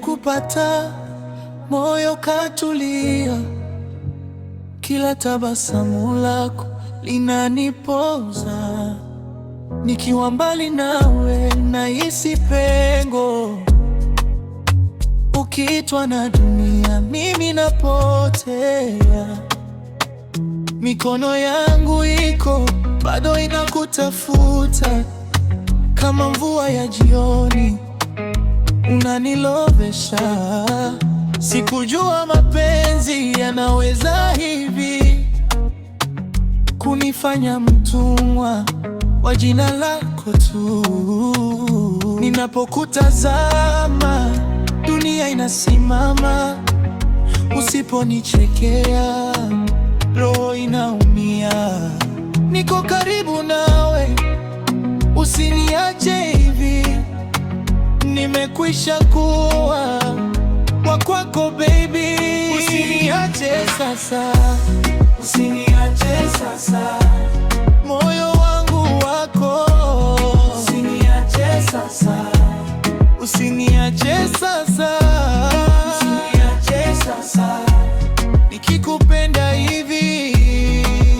nikikupata moyo katulia, kila tabasamu lako linanipoza. Nikiwa mbali nawe nahisi pengo, ukiitwa na dunia mimi napotea. Mikono yangu iko bado inakutafuta, kama mvua ya jioni unanilovesha. Sikujua mapenzi yanaweza hivi kunifanya mtumwa wa jina lako tu. Ninapokutazama dunia inasimama, usiponichekea roho inaumia. Niko karibu nawe, usiniache hivi, nimekwisha kuwa wa kwako baby. Usiniache sasa, usiniache sasa, moyo wangu wako. Usiniache sasa, usiniache sasa, usiniache sasa, nikikupenda hivi.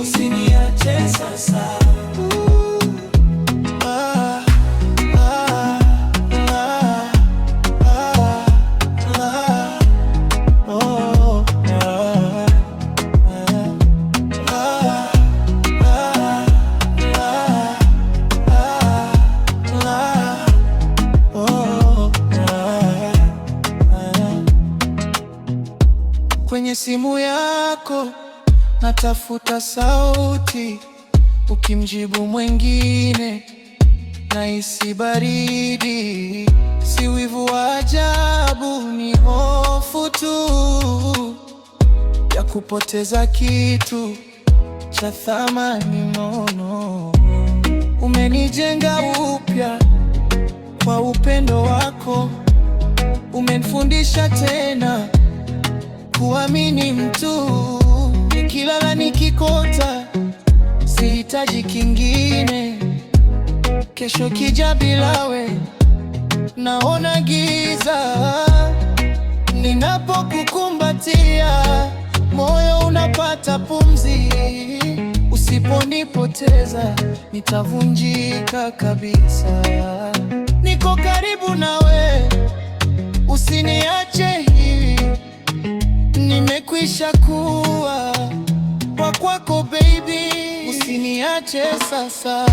Usiniache sasa. Kwenye simu yako natafuta sauti, ukimjibu mwengine nahisi baridi. Si wivu wa ajabu, ni hofu tu ya kupoteza kitu cha thamani nono. Umenijenga upya kwa upendo wako, umenifundisha tena kuamini mtu. Nikilala nikikota, sihitaji kingine. Kesho kija bila we, naona giza. Ninapokukumbatia, moyo unapata pumzi. Usiponipoteza, nitavunjika kabisa. Niko karibu nawe, usiniache hivi, nimekwisha kuwa wa kwako baby. Usiniache sasa,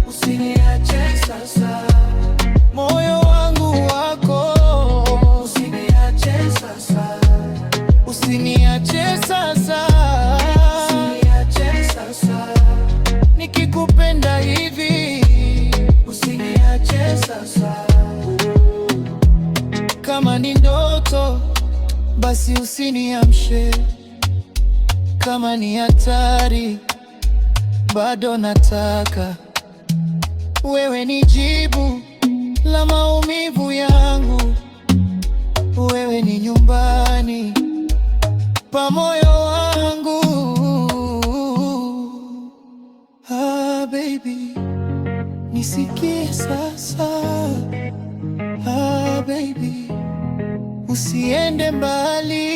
usiniache sasa, moyo wangu wako. Usiniache sasa, usiniache sasa, usiniache sasa, nikikupenda hivi. Usiniache sasa. Kama ni ndoto basi usiniamshe, kama ni hatari bado nataka. Wewe ni jibu la maumivu yangu, wewe ni nyumbani pa moyo wangu. Baby, nisikie sasa. Baby, usiende mbali.